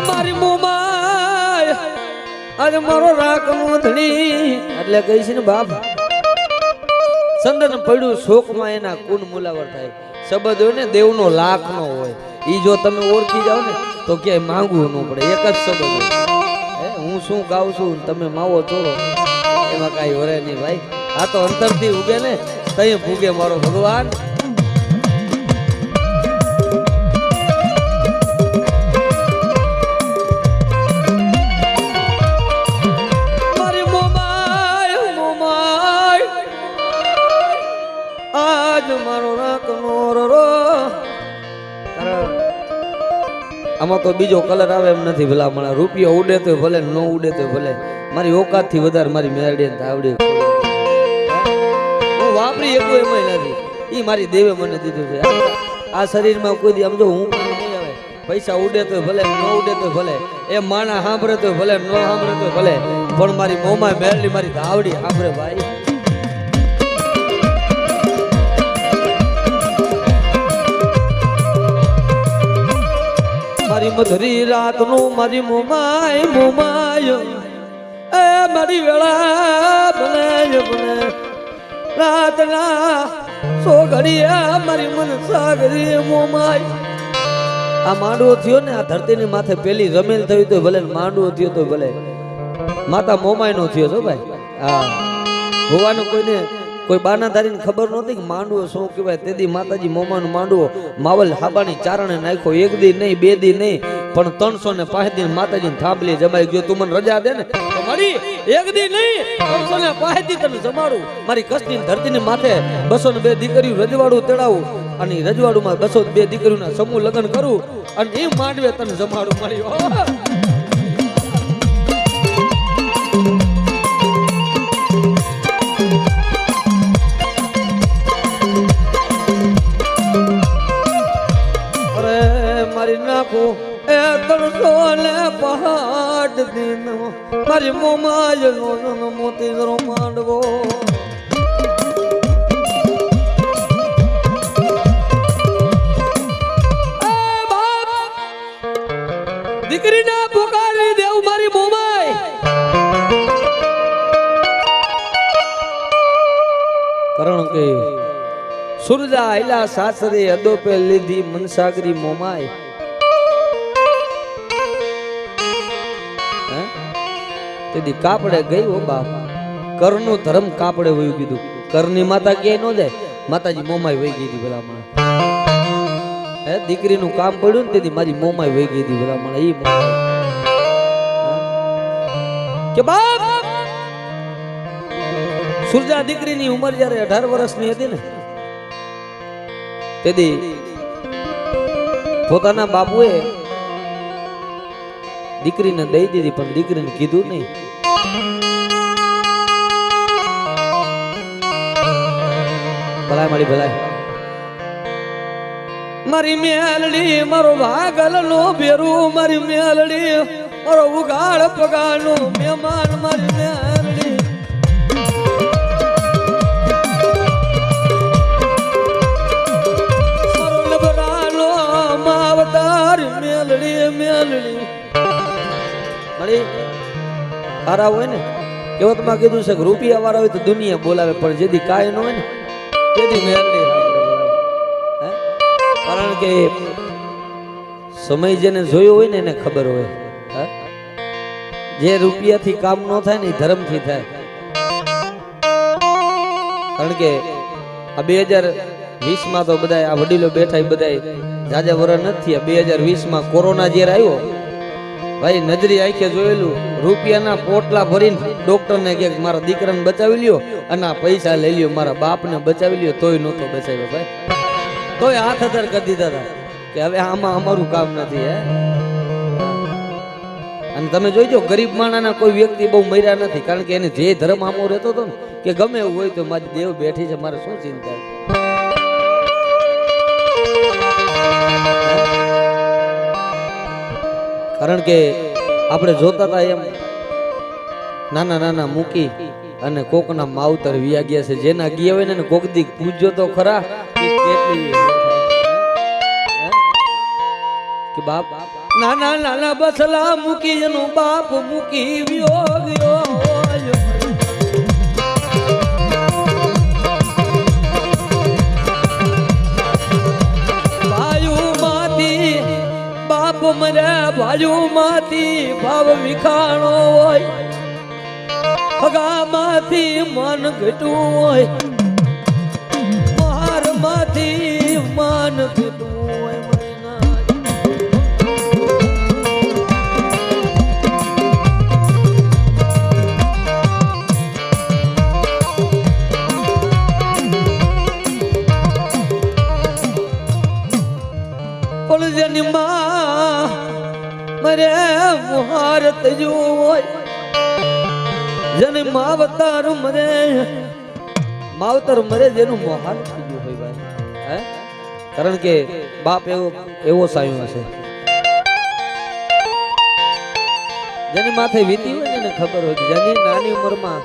મારી મોમાય આજે મારો રાખ ધણી એટલે કહી છે ને બાપ સંદન પડ્યું શોકમાં એના કુન મુલાવર થાય શબ્દ હોય ને દેવનો લાખ નો હોય ઈ જો તમે ઓળખી જાવ ને તો ક્યાંય માંગવું ન પડે એક જ શબ્દ હું શું ગાઉં છું તમે માવો ચોરો એમાં કાંઈ વરે નહીં ભાઈ આ તો અંતરથી ઉગે ને તઈ ભૂગે મારો ભગવાન મારી મોમાય મોમાય આજ મારો રાખનો રો આમાં તો બીજો કલર આવે એમ નથી ભલા મને રૂપિયો ઉડે તો ભલે ન ઉડે તો ભલે મારી ઓકાત થી વધારે મારી મેરડી આવડી હું વાપરી એકું એમાં નથી ઈ મારી દેવે મને દીધું છે આ શરીરમાં કોઈ દી આમ જો હું નહીં આવે પૈસા ઉડે તો ભલે ન ઉડે તો ભલે એ માણા સાંભળે તો ભલે ન સાંભળે તો ભલે પણ મારી મોમાં મેરડી મારી ધાવડી સાંભળે ભાઈ મારી મધરી રાત નું મારી મોમાય મોમાય એ મારી વેળા બને બને રાતના સો ઘડિયા મારી મન સાગરી મોમાય આ માંડવો થયો ને આ ધરતીની માથે પેલી રમેલ થયું તો ભલે માંડવો થયો તો ભલે માતા મોમાય નો થયો છો ભાઈ હા હોવાનું કોઈને કોઈ બાનાધારીને ખબર નહોતી કે માંડવો શું કહેવાય તેથી માતાજી મોમાનો માંડવો માવલ હાબાની ચારણે નાખ્યો એક દી નહીં બે દી નહીં પણ 305 દિન માતાજીને થાંભલી જમાઈ ગયો તું મને રજા દે ને તો મારી એક દી નહીં 305 દી તને જમાડું મારી કષ્ટની ધરતીની માથે 202 દીકરીઓ રજવાડું તેડાવું અને રજવાડુમાં 202 દીકરીઓના સમૂહ લગ્ન કરું અને એ માંડવે તને જમાડું મારી નાખું એ તરસો ને પહાડ દિન મારી મોમાય નો મોતી જરો માંડવો દીકરીને પુકારી દેવ મારી મોમાય કારણ કે સુરજા આયલા સાસરે અદોપે લીધી મનસાગરી મોમાય તેથી કાપડે ગઈ હો બાપ કરનું ધર્મ કાપડે વયું કીધું કરની માતા ક્યાંય ન જાય માતાજી મોમાય વહી ગઈ હતી ભલામણ હે દીકરીનું કામ પડ્યું ને તેથી મારી મોમાય વહી ગઈ હતી ભલામણ ઈ કે બાપ સુરજા દીકરીની ઉંમર જ્યારે 18 વર્ષની હતી ને તેથી પોતાના બાપુએ દીકરીને દઈ દીધી પણ દીકરીને કીધું નહીં. ભલાય મારી ભલાય. મારી મેલડી મારો વાગલ નો બેરું, મારી મેલડી મારો ઉગાડ પગાનો મહેમાન, મારી મેલડી મારો લબરાનો માવતાર મેલડી મેલડી. મળી હારા હોય ને કહેવતમાં કીધું છે કે રૂપિયા વાળા હોય તો દુનિયા બોલાવે, પણ જેથી કાંઈ ન હોય ને તેથી મેલડી હે. કારણ કે સમય જેને જોયો હોય ને એને ખબર હોય. હે જે રૂપિયાથી કામ ન થાય ને એ ધર્મથી થાય. કારણ કે આ 2020માં તો બધા આ વડીલો બેઠા એ બધા જાજા વર નથી. 2020માં કોરોના જ્યારે આવ્યો ભાઈ નજરી આંખે જોયેલું, રૂપિયાના પોટલા ભરીને ડોક્ટરને કે મારા દીકરાને બચાવી લ્યો અને આ પૈસા લઈ લ્યો, મારા બાપને બચાવી લ્યો, તોય નહોતો બચાવ્યો ભાઈ. તોય હાથ હજાર કરી દીધા હતા કે હવે આમાં અમારું કામ નથી. હે અને તમે જોઈજો ગરીબ માણાના કોઈ વ્યક્તિ બહુ મર્યા નથી, કારણ કે એને જે ધર્મ આમો રહેતો હતો ને કે ગમે એવું હોય તો મારી દેવ બેઠી છે, મારે શું ચિંતા. કારણ કે આપણે જોતા હતા એમ નાના નાના મૂકી અને કોકના માવતર વિયા ગયા છે. જેના ગયા હોય ને કોક દી પૂજ્યો તો ખરા કે બાપ નાના નાના બસલા મૂકી એનો બાપ મૂકી વિયો ગયો. મરે બાજુ માંથી ભાવ વિખાણો હોય, હગા માંથી મન ઘટવું હોય, માર માંથી મન ઘટવું હોય. પણ જેની માં મરે મુહારત હોય, જેને માવતર મરે માવતર મરે જેનું મોહાર થઈ ગયું હોય ભાઈ. હે કારણ કે બાપ એવો સાયો હશે જેની માથે વીતી હોય ને એને ખબર હોય કે જેની નાની ઉંમરમાં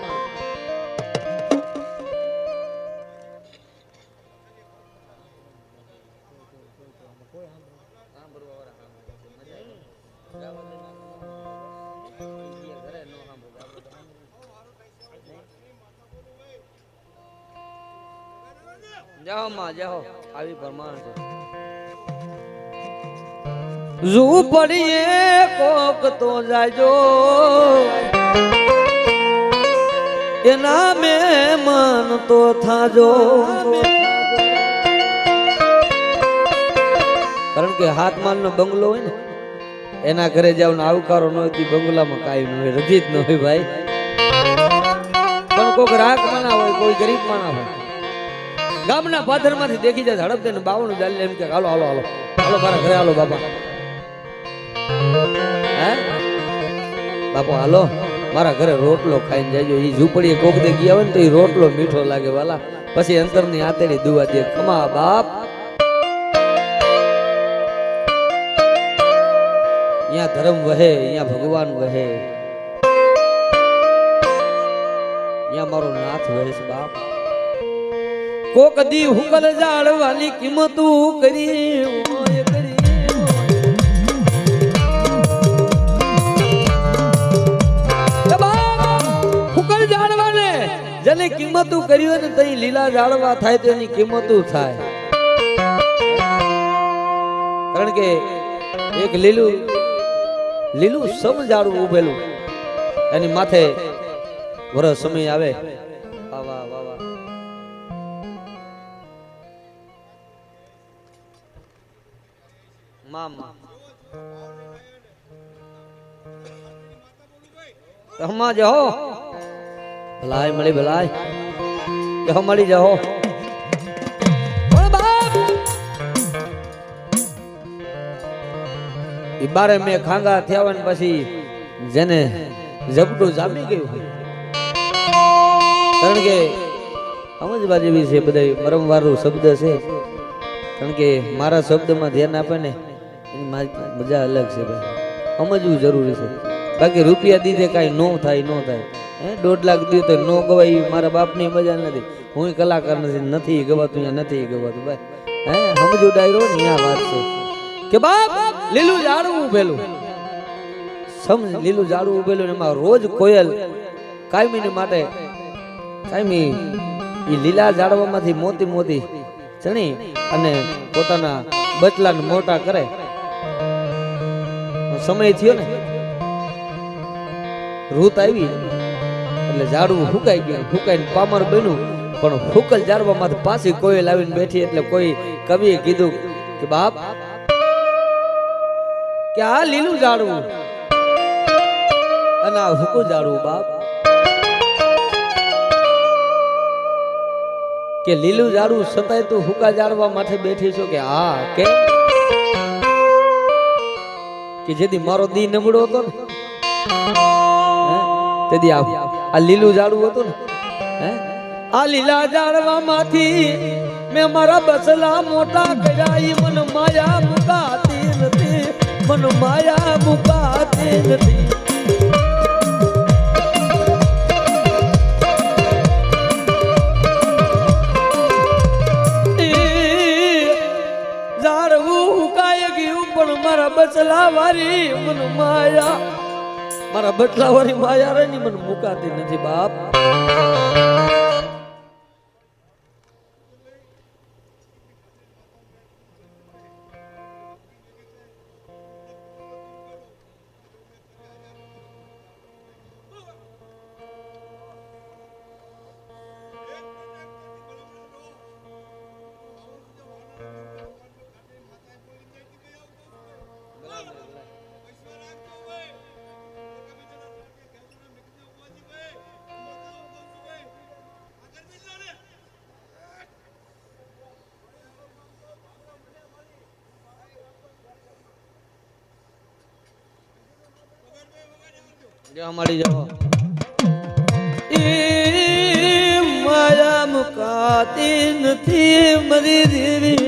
જાઓ માં જાઓ આવી પ્રમાણ છે. ઝૂંપડીએ કોક તો જાજો એના મહેમાન તો થાજો. કારણ કે હાથ માલ નો બંગલો હોય ને એના ઘરે જાવ ને આવકારો ન હોય બંગલામાં કાંઈ ન હોય, રજી જ ન હોય ભાઈ. પણ કોઈક રાખ માના હોય, કોઈ ગરીબ માના હોય, ગામના પાદર માંથી દેખી જાય ઝડપ દે ને બાવણું ચાલે એમ કે હાલો હાલો હાલો હાલો મારા ઘરે હાલો બાપા. હે બાપુ હાલો મારા ઘરે રોટલો ખાઈને જાજો. એ ઝૂંપડીએ કોક દે ગયા હોય ને તો એ રોટલો મીઠો લાગે વાલા. પછી અંતરની આતેડી દુવા દે, ખમા બાપ. અહીંયા ધર્મ વહે, અહીંયા ભગવાન વહે, અહીંયા મારો નાથ વહે છે બાપ. કોક દી હુકલ જાળવાની કિંમતું કરી હોય કરી. હુકલ જાળવાને જેને કિંમતું કરી હોય ને તઈ લીલા જાળવા થાય તો એની કિંમતું થાય. કારણ કે એક લીલું લીલું સમ જાળવું ઉભેલું એની માથે વરસ સમય આવે. વાહ વાહ વાહ વાહ. મામા હમા જાઓ ભલાય મળી ભલાય જાઓ મળી જાઓ. એ બારે મેં ખાંગા થયા હોય ને પછી જેને ઝબડું જામી ગયું હોય, કારણ કે સમજવા જેવી છે બધા મરમવાળું શબ્દ છે, કારણ કે મારા શબ્દમાં ધ્યાન આપે ને એની મજા અલગ છે ભાઈ, સમજવું જરૂરી છે. બાકી રૂપિયા દીધે કાંઈ ન થાય ન થાય, 1.5 લાખ દીધું તો ન ગવાય, મારા બાપની મજા નથી. હું કલાકાર નથી ગવાતું, અહીંયા નથી ગવાતું ભાઈ. સમજવું ડાયરો ને અહીંયા વાત છે કે બાપ લીલું ઝાડવું ઉભેલું, સમજ લીલું ઝાડવું ઉભેલું, એમાં રોજ કોયલ કાયમીની માટે કાયમી એ લીલા ઝાડવામાંથી મોતી મોતી ચણી અને પોતાના બચલાને મોટા કરે. સમય થયો ને, ઋત આવી એટલે ઝાડવું ફૂંકાઈ ગયું, ફૂંકાઈને પામર બન્યું. પણ ફૂકલ ઝાડવામાંથી પાછી કોયલ આવીને બેઠી એટલે કોઈ કવિએ કીધું કે બાપ કે આ લીલું ઝાડવું અને આ ફૂકું ઝાડવું બાપ, કે લીલું ઝાડવું છતાંય તું ફૂકા ઝાડવા માથે બેઠી છો કે હા, કે જેથી મારો દી નબળો હતો ને તેથી આ લીલું ઝાડવું હતું ને, આ લીલા ઝાડવા માંથી મેં મારા બસલા મોટા કર્યા. ઈ મન માયા મુકાતી નથી, મન માયા મુકાતી નથી. ઝાડવું ઉકાઈ ગયું પણ મારા બસલા વાળી મન માયા, મારા બસલા વાળી માયા રે ની મન મુકાતી નથી બાપ. મળી જાઓ માયા મુકાતી નથી મરી દેવી.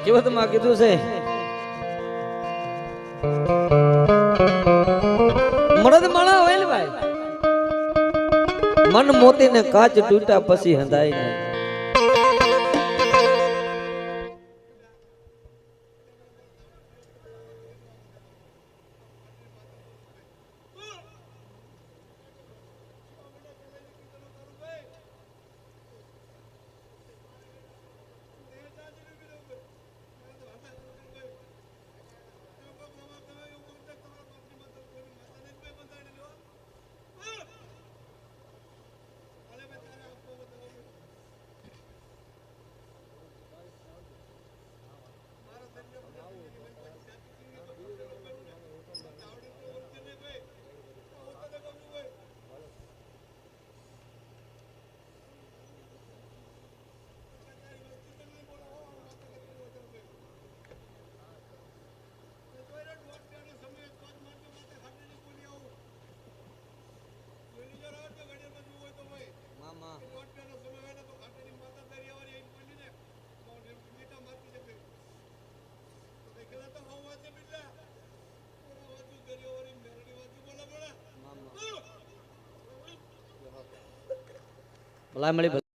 કેવું તમે કીધું છે મરદ માણા હોય ને ભાઈ, મન મોતી ને કાચ તૂટા પછી હંધાય નહીં. ભલા મળી